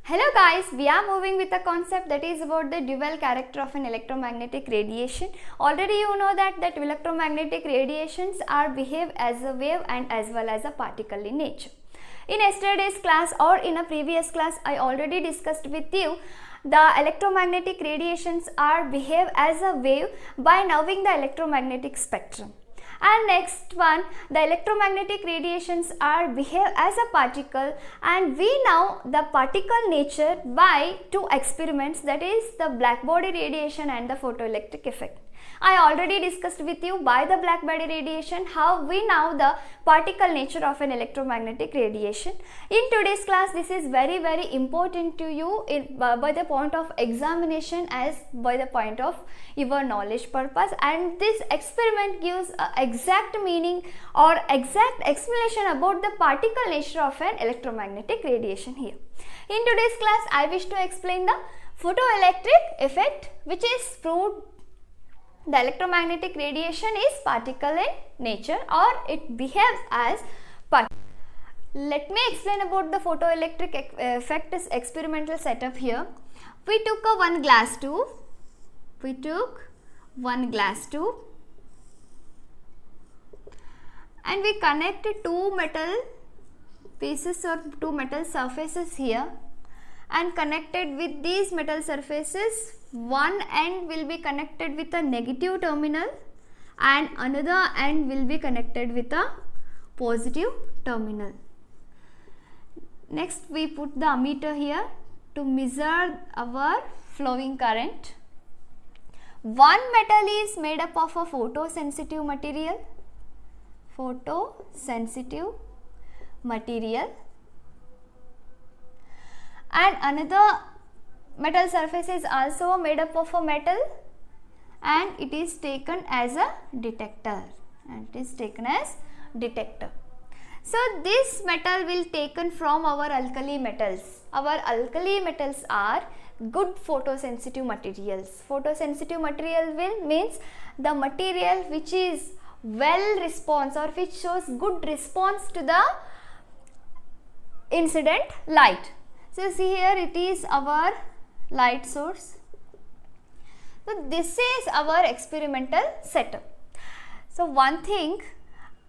Hello guys, we are moving with a concept that is about the dual character of an electromagnetic radiation. Already you know that electromagnetic radiations are behave as a wave and as well as a particle in nature. In yesterday's class or in a previous class, I already discussed with you the electromagnetic radiations are behave as a wave by knowing the electromagnetic spectrum. And next one, the electromagnetic radiations are behave as a particle, and we know the particle nature by two experiments, that is the black body radiation and the photoelectric effect. I already discussed with you by the black body radiation how we know the particle nature of an electromagnetic radiation. In today's class, this is very important to you by the point of examination as by the point of your knowledge purpose, and this experiment gives exact meaning or exact explanation about the particle nature of an electromagnetic radiation here. In today's class, I wish to explain the photoelectric effect, which is proved the electromagnetic radiation is particle in nature or it behaves as particle. Let me explain about the photoelectric effect experimental setup here. We took one glass tube. And we connected two metal pieces or two metal surfaces here, and connected with these metal surfaces, one end will be connected with a negative terminal and another end will be connected with a positive terminal. Next, we put the ammeter here to measure our flowing current. One metal is made up of a photosensitive material, and another metal surface is also made up of a metal, and it is taken as a detector. So this metal will taken from our alkali metals. Our alkali metals are good photosensitive materials. Photosensitive material means the material which is well response or which shows good response to the incident light. So see here, it is our light source. So this is our experimental setup. So one thing,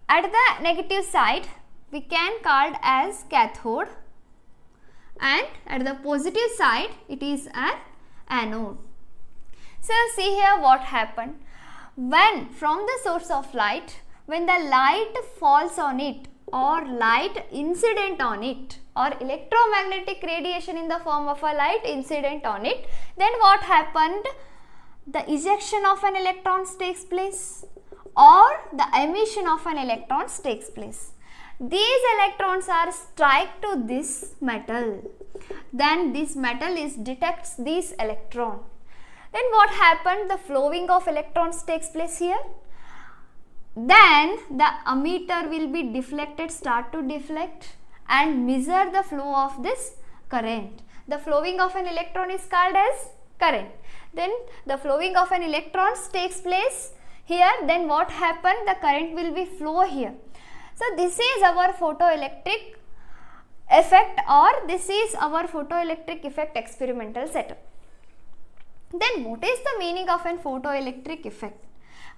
at the negative side we can call as cathode, and at the positive side it is an anode. So see here what happened. When from the source of light, when the light falls on it or light incident on it, or electromagnetic radiation in the form of a light incident on it, then what happened? The ejection of an electrons takes place or the emission of an electrons takes place. These electrons are strike to this metal, then this metal detects this electron. Then what happened? The flowing of electrons takes place here. Then the ammeter will be start to deflect and measure the flow of this current. The flowing of an electron is called as current. Then the flowing of an electrons takes place here. Then what happened? The current will be flow here. So this is our photoelectric effect, or this is our photoelectric effect experimental setup. Then what is the meaning of an photoelectric effect?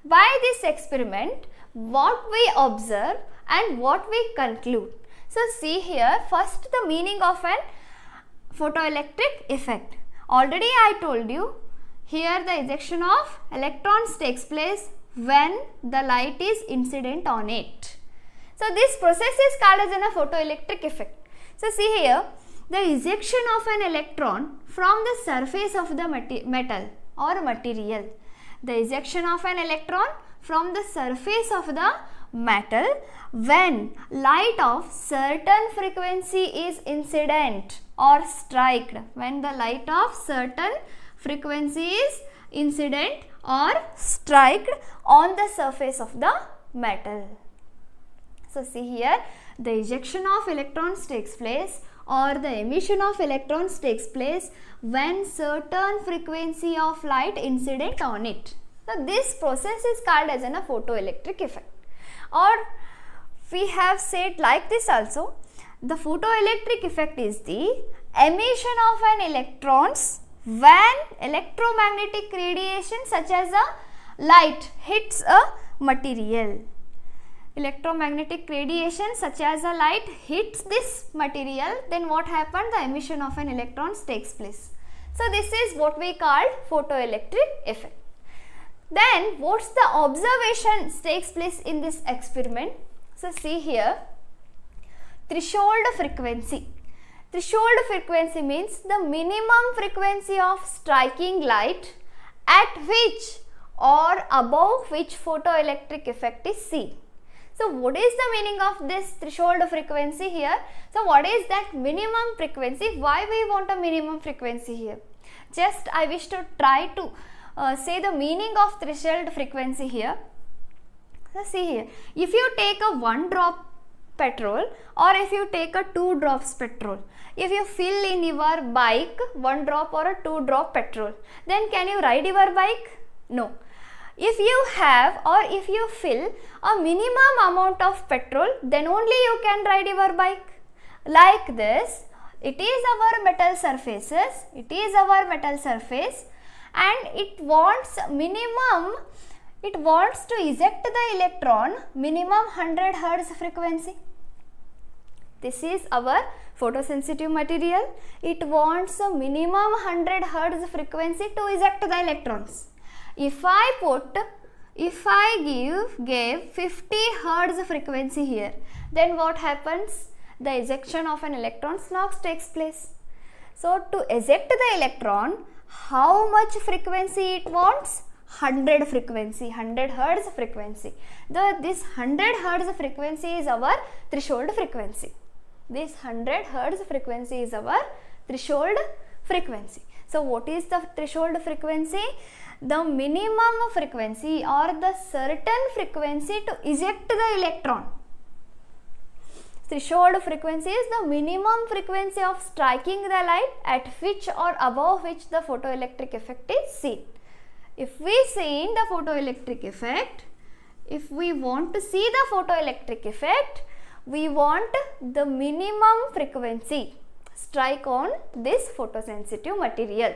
By this experiment, what we observe and what we conclude. So see here, first the meaning of an photoelectric effect. Already I told you, here the ejection of electrons takes place when the light is incident on it. So this process is called as a photoelectric effect. So see here, the ejection of an electron from the surface of the metal or material. The ejection of an electron from the surface of the metal when light of certain frequency is incident or striked. When the light of certain frequency is incident or striked on the surface of the metal. So see here, the ejection of electrons takes place or the emission of electrons takes place when certain frequency of light incident on it. So this process is called as a photoelectric effect. Or we have said like this also, The photoelectric effect is the emission of an electrons when electromagnetic radiation such as a light hits a material. Electromagnetic radiation such as a light hits this material, then what happened? The emission of an electrons takes place. So this is what we call photoelectric effect. Then what's the observation takes place in this experiment? So see here, threshold frequency. Threshold frequency means the minimum frequency of striking light at which or above which photoelectric effect is seen. So what is the meaning of this threshold frequency here? So what is that minimum frequency? Why we want a minimum frequency here? Just I wish to try to say the meaning of threshold frequency here. So see here, if you take a 1 drop petrol or if you take a 2 drops petrol, if you fill in your bike 1 drop or a 2 drop petrol, then can you ride your bike? No. If you have or if you fill a minimum amount of petrol, then only you can ride your bike. Like this, it is our metal surfaces, it is our metal surface, and it wants minimum, it wants to eject the electron minimum 100 Hz frequency. This is our photosensitive material. It wants a minimum 100 Hz frequency to eject the electrons. If I gave 50 Hz frequency here, then what happens? The ejection of an electron takes place. So to eject the electron, how much frequency it wants? 100 frequency, 100 Hz frequency. This 100 Hz frequency is our threshold frequency. This 100 Hz frequency is our threshold frequency. So what is the threshold frequency? The minimum frequency or the certain frequency to eject the electron. Threshold frequency is the minimum frequency of striking the light at which or above which the photoelectric effect is seen. If we see the photoelectric effect, if we want to see the photoelectric effect, we want the minimum frequency strike on this photosensitive material.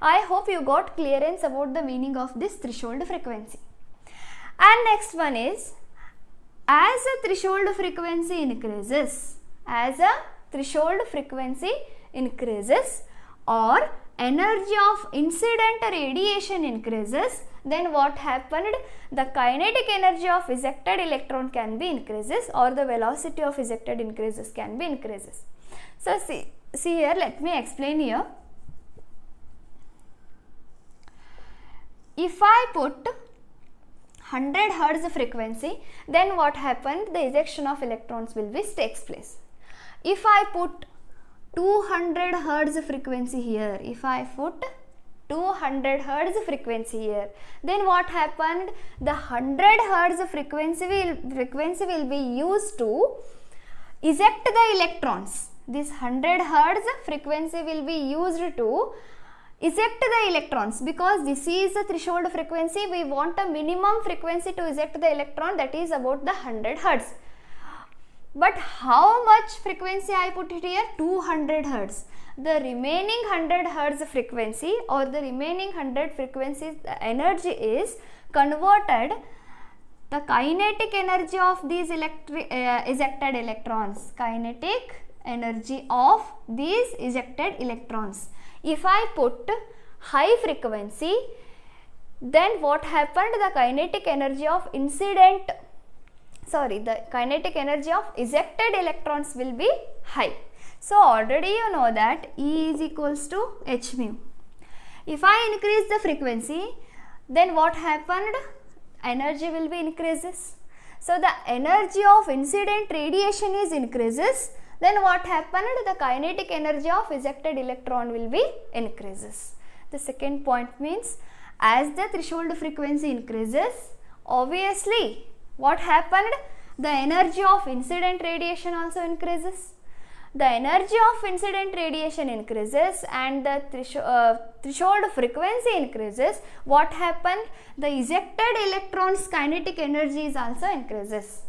I hope you got clearance about the meaning of this threshold frequency. And next one is, as a threshold frequency increases or energy of incident radiation increases, then what happened? The kinetic energy of ejected electron can be increases or the velocity of ejected increases can be increases. So see here, let me explain here. If I put 100 Hz frequency, then what happened? The ejection of electrons takes place. If I put 200 Hz frequency here, if I put 200 Hz frequency here, then what happened? The 100 Hz frequency will be used to eject the electrons. This 100 Hz frequency will be used to eject the electrons, because this is the threshold frequency. We want a minimum frequency to eject the electron, that is about the 100 Hz. But how much frequency I put it here? 200 Hz. The remaining 100 Hz frequency or the remaining 100 frequencies, the energy is converted, the kinetic energy of these ejected electrons, kinetic energy of these ejected electrons. If I put high frequency, then what happened? The kinetic energy of kinetic energy of ejected electrons will be high. So already you know that E is equals to h mu. If I increase the frequency, then what happened? Energy will be increases. So the energy of incident radiation is increases. Then what happened? The kinetic energy of ejected electron will be increases. The second point means, as the threshold frequency increases, obviously what happened? The energy of incident radiation also increases. The energy of incident radiation increases and the threshold frequency increases. What happened? The ejected electrons kinetic energy is also increases.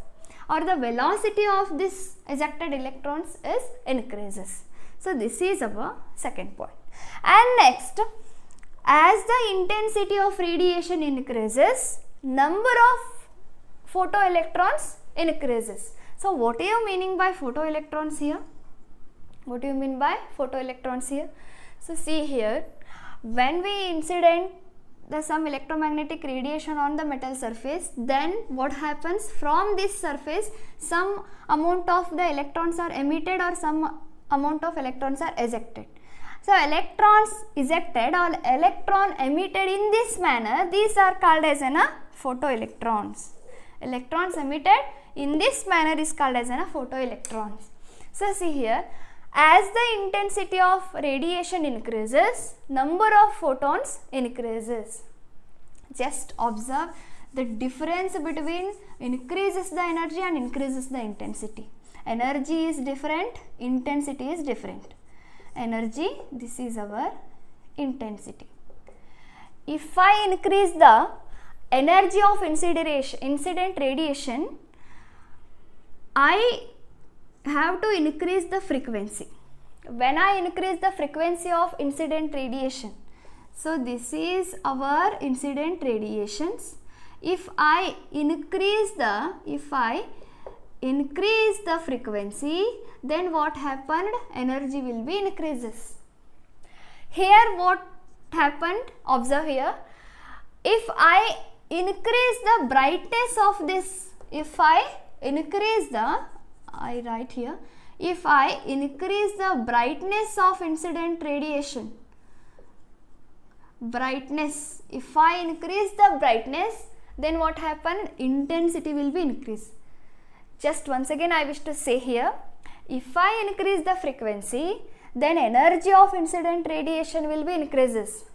or the velocity of this ejected electrons is increases. So this is our second point. And next, as the intensity of radiation increases, number of photoelectrons increases. So what are you meaning by photoelectrons here? What do you mean by photoelectrons here? So see here, when we incident some electromagnetic radiation on the metal surface, then what happens, from this surface some amount of the electrons are emitted or some amount of electrons are ejected. So electrons ejected or electron emitted in this manner, these are called as photoelectrons. Electrons emitted in this manner is called as photoelectrons. So see here, as the intensity of radiation increases, number of photons increases. Just observe the difference between increases the energy and increases the intensity. Energy is different, intensity is different. Energy, this is our intensity. If I increase the energy of incident radiation, I have to increase the frequency. When I increase the frequency of incident radiation, so this is our incident radiations. If I increase the frequency, then what happened? Energy will be increases. Here what happened? Observe here. If I increase the brightness of this, if I increase the brightness of incident radiation, if I increase the brightness, then what happened? Intensity will be increased. Just once again I wish to say here, if I increase the frequency, then energy of incident radiation will be increases.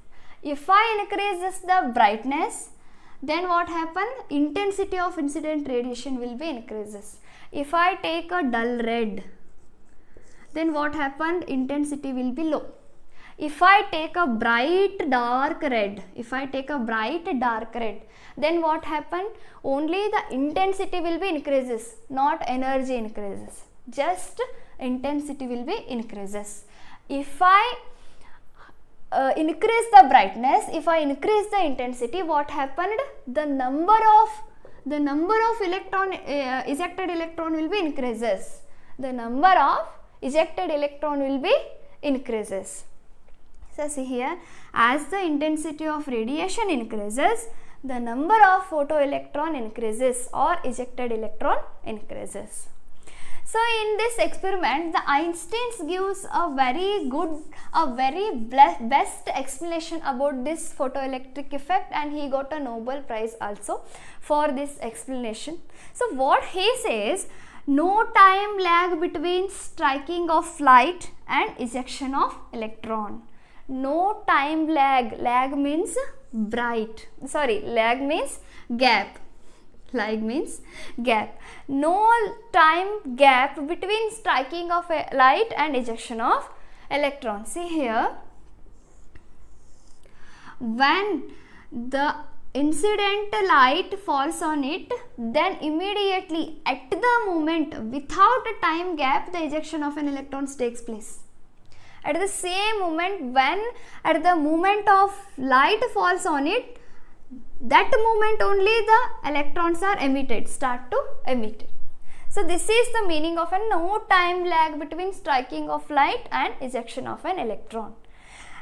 If I increase the brightness, then what happened? Intensity of incident radiation will be increases. If I take a dull red, then what happened? Intensity will be low. If I take a bright dark red, then what happened? Only the intensity will be increases, not energy increases. Just intensity will be increases. If I increase the brightness, if I increase the intensity, what happened? The number of ejected electron will be increases. The number of ejected electron will be increases. So see here, as the intensity of radiation increases, the number of photoelectron increases or ejected electron increases. So in this experiment, the Einstein gives a very best explanation about this photoelectric effect, and he got a Nobel Prize also for this explanation. So what he says, no time lag between striking of light and ejection of electron. No time lag. Lag means lag means gap. Lag means gap. No time gap between striking of a light and ejection of electron. See here, when the incident light falls on it, then immediately at the moment, without a time gap, the ejection of an electron takes place. At the same moment, at the moment of light falls on it, that moment only the electrons are start to emit. So this is the meaning of a no time lag between striking of light and ejection of an electron.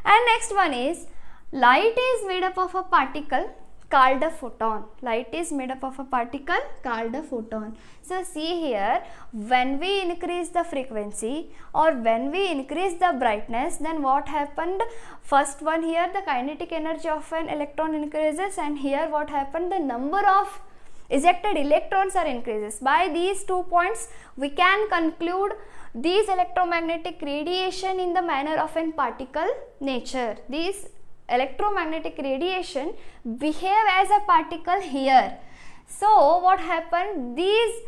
And next one is, light is made up of a particle called a photon. Light is made up of a particle called a photon. So see here, when we increase the frequency or when we increase the brightness, then what happened? First one here, the kinetic energy of an electron increases, and here what happened? The number of ejected electrons are increases. By these 2 points, we can conclude these electromagnetic radiation in the manner of an particle nature. These electromagnetic radiation behave as a particle here. So what happened? These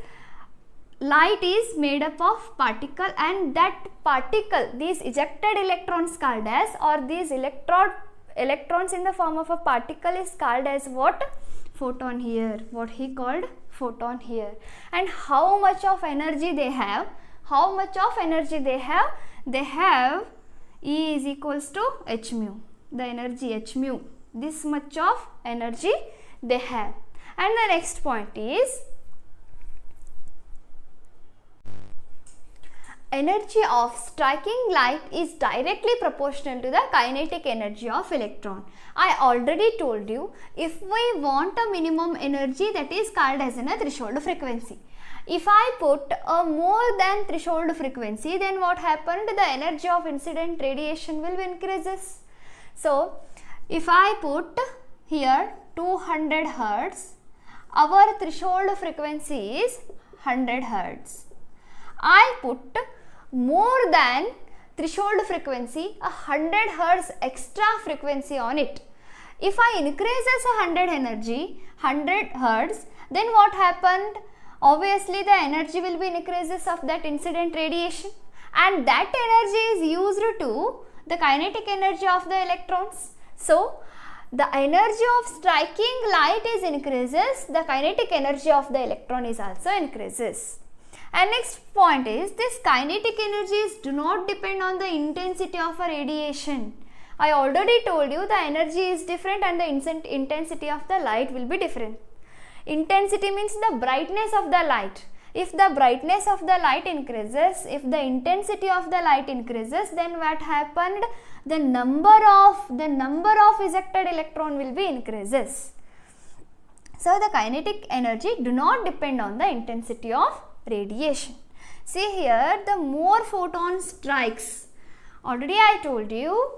light is made up of particle, and that particle, these ejected electrons called as, or these electrons in the form of a particle is called as what? photon here, what he called photon here. And how much of energy they have? How much of energy they have? They have E is equals to h mu, the energy h mu, this much of energy they have. And the next point is energy of striking light is directly proportional to the kinetic energy of electron. I already told you, if we want a minimum energy, that is called as a threshold frequency. If I put a more than threshold frequency, then what happened? The energy of incident radiation will increases. So if I put here 200 Hertz, our threshold frequency is 100 Hertz. I put more than threshold frequency, 100 Hertz extra frequency on it. If I increases 100 energy, 100 Hertz, then what happened? Obviously the energy will be increases of that incident radiation, and that energy is used to the kinetic energy of the electrons. So the energy of striking light is increases, the kinetic energy of the electron is also increases. And next point is, this kinetic energies do not depend on the intensity of a radiation. I already told you the energy is different and the intensity of the light will be different. Intensity means the brightness of the light. If the brightness of the light increases, if the intensity of the light increases, then what happened? The number of ejected electron will be increases. So the kinetic energy do not depend on the intensity of radiation. See here, the more photon strikes, already I told you,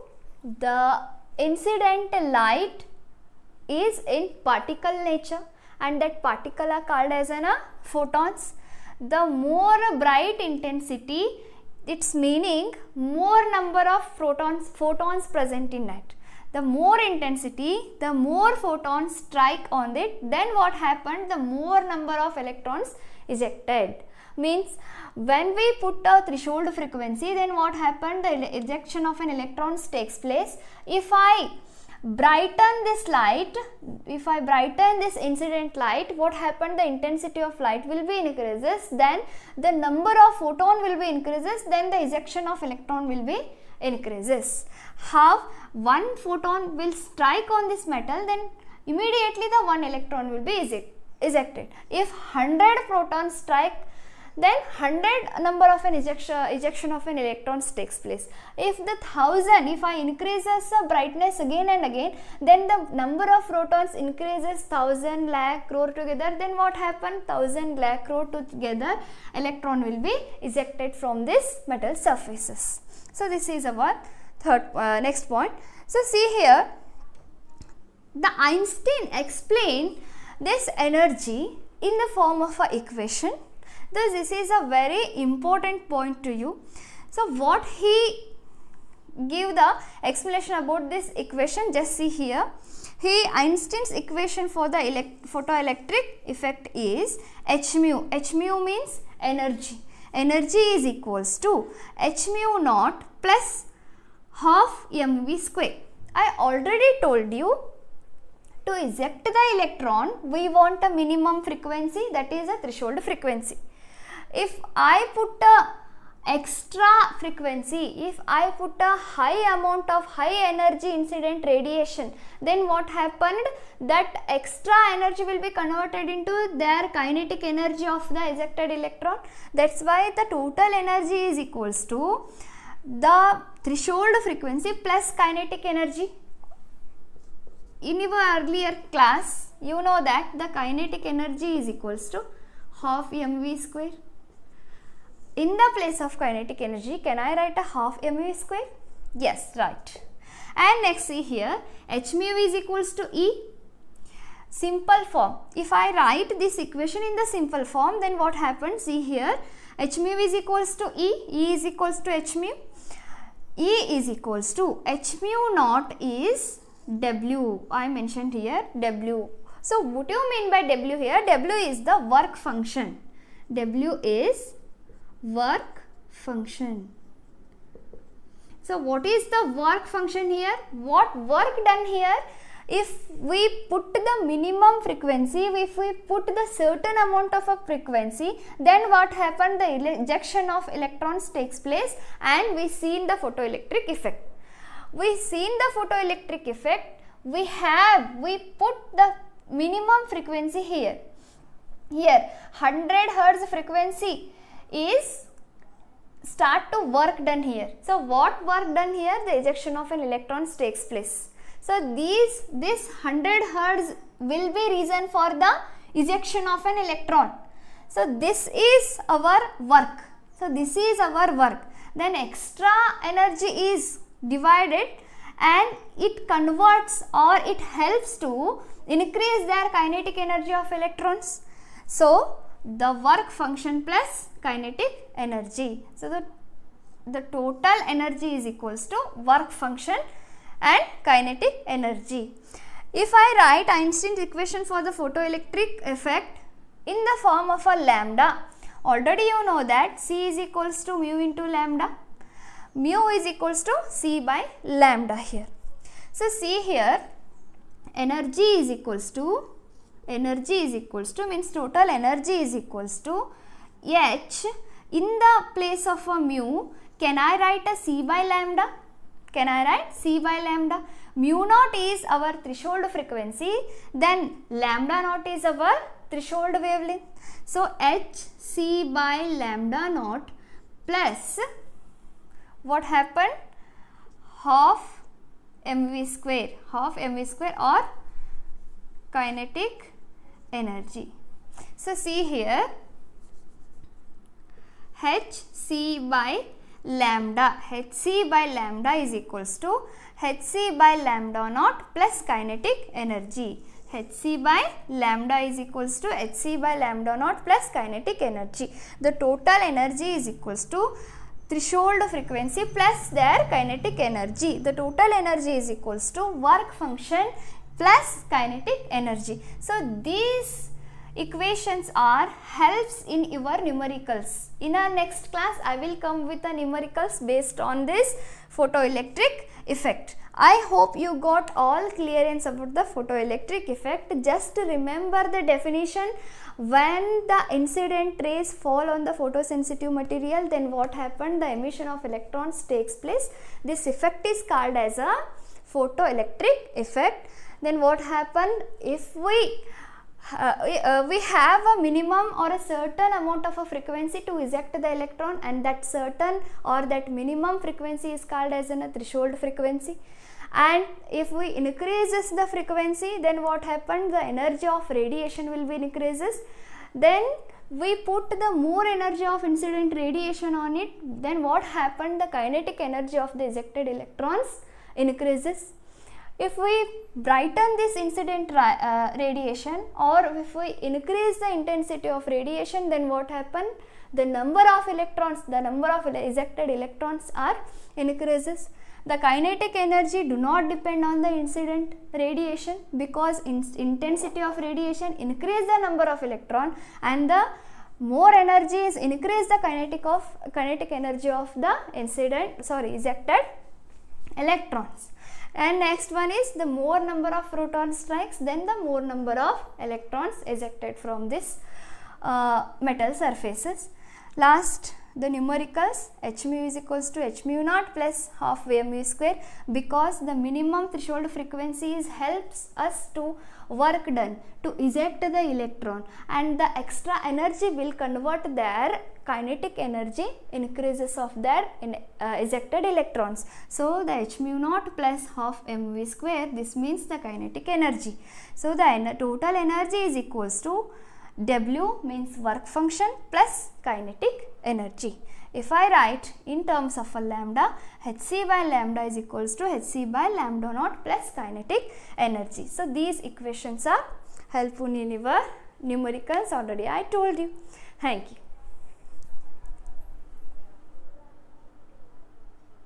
the incident light is in particle nature, and that particle are called as photons. The more bright intensity, its meaning more number of photons present in it. The more intensity, the more photons strike on it, then what happened? The more number of electrons ejected. Means when we put a threshold frequency, then what happened? The ejection of an electrons takes place. If I brighten this light, if I brighten this incident light, what happened? The intensity of light will be increases, then the number of photon will be increases, then the ejection of electron will be increases. How? One photon will strike on this metal, then immediately the one electron will be ejected. If 100 protons strike, then 100 number of an ejection of an electrons takes place. If the 1000, if I increases the brightness again and again, then the number of protons increases 1000 lakh crore together, then what happened? 1000 lakh crore together electron will be ejected from this metal surfaces. So this is our next point. So see here, the Einstein explained this energy in the form of an equation. Thus this is a very important point to you. So what he give the explanation about this equation, just see here. Einstein's equation for the photoelectric effect is h mu. H mu means energy. Energy is equals to h mu naught plus half mv square. I already told you, to eject the electron we want a minimum frequency, that is a threshold frequency. If I put a extra frequency, if I put a high amount of high energy incident radiation, then what happened? That extra energy will be converted into their kinetic energy of the ejected electron. That's why the total energy is equals to the threshold frequency plus kinetic energy. In your earlier class, you know that the kinetic energy is equals to half mv square. In the place of kinetic energy, can I write a half mv square? Yes, right. And next see here, h mu is equals to E. Simple form. If I write this equation in the simple form, then what happens? See here, h mu is equals to E. E is equals to h mu. E is equals to h mu naught is W. I mentioned here W. So what do you mean by W here? W is the work function. W is work function. So what is the work function here? What work done here? if we put the minimum frequency, if we put the certain amount of a frequency, then what happened? The ejection of electrons takes place, and we seen the photoelectric effect. We seen the photoelectric effect. We put the minimum frequency here. Here 100 Hertz frequency is start to work done here. So what work done here? The ejection of an electrons takes place. So this 100 Hertz will be reason for the ejection of an electron. So this is our work. So this is our work. Then extra energy is divided and it converts or it helps to increase their kinetic energy of electrons. So the work function plus kinetic energy. So the total energy is equals to work function and kinetic energy. If I write Einstein's equation for the photoelectric effect in the form of a lambda, already you know that C is equals to mu into lambda. Mu is equals to C by lambda here. So see here, energy is equals to means total energy is equals to H. In the place of a mu, can I write a C by lambda? Can I write C by lambda? Mu naught is our threshold frequency, then lambda naught is our threshold wavelength. So H C by lambda naught plus what happened? Half mv square or kinetic energy. So see here, Hc by lambda is equals to Hc by lambda naught plus kinetic energy. Hc by lambda is equals to Hc by lambda naught plus kinetic energy. The total energy is equals to threshold frequency plus their kinetic energy. The total energy is equals to work function plus kinetic energy. So these equations are helps in your numericals. In our next class, I will come with the numericals based on this photoelectric effect. I hope you got all clearance about the photoelectric effect. Just remember the definition. When the incident rays fall on the photosensitive material, then what happened? The emission of electrons takes place. This effect is called as a photoelectric effect. Then what happened? If we have a minimum or a certain amount of a frequency to eject the electron, and that certain or that minimum frequency is called as a threshold frequency. And if we increases the frequency, then what happened? The energy of radiation will be increases. Then we put the more energy of incident radiation on it, then what happened? The kinetic energy of the ejected electrons increases. If we brighten this incident radiation, or if we increase the intensity of radiation, then what happened? The number of electrons, the number of ejected electrons are increases. The kinetic energy do not depend on the incident radiation, because intensity of radiation increase the number of electron, and the more energy is increase the kinetic energy of the ejected electrons. And next one is the more number of proton strikes, then the more number of electrons ejected from this metal surfaces. Last, the numericals, h mu is equals to h mu naught plus half mu square, because the minimum threshold frequency is helps us to work done to eject the electron, and the extra energy will convert their kinetic energy increases of their ejected electrons. So the h mu naught plus half mv square, this means the kinetic energy. So the total energy is equals to W means work function plus kinetic energy. If I write in terms of a lambda, Hc by lambda is equals to Hc by lambda naught plus kinetic energy. So these equations are helpful in your numericals, already I told you. Thank you.